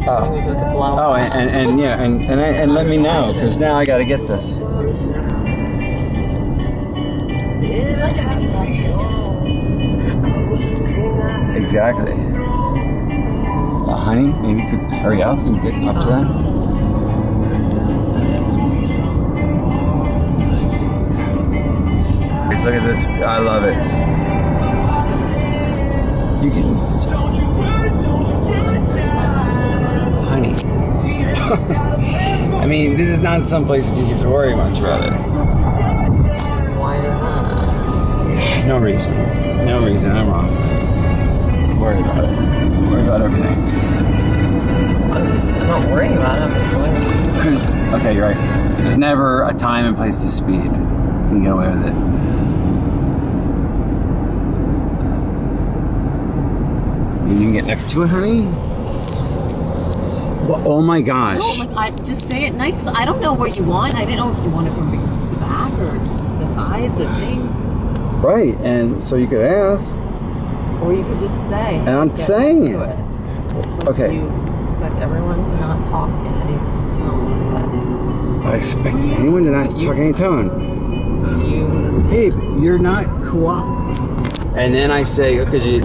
Oh, oh, and yeah, and let me know, because now I got to get this. It's like a mini passport. Exactly. Honey, maybe you could hurry up and get up to that. Let's look at this. I love it. You can. Honey. I mean, this is not some place that you have to worry much about it. Why does that? No reason. No reason. I'm wrong. Worry about it. Worry about everything. I'm not worrying about it. I'm just going. Okay, you're right. There's never a time and place to speed. You can get away with it. You can get next to it, honey? Well, oh my gosh. No, like, I just say it nice. I don't know what you want. I didn't know if you want it from the back or the side, the thing. Right, and so you could ask. Or you could just say. And I'm saying it. Just like Okay. You expect everyone to not talk in any tone, I expect anyone to not talk any tone. but you. Hey, you're not cooperating. And then I say, could you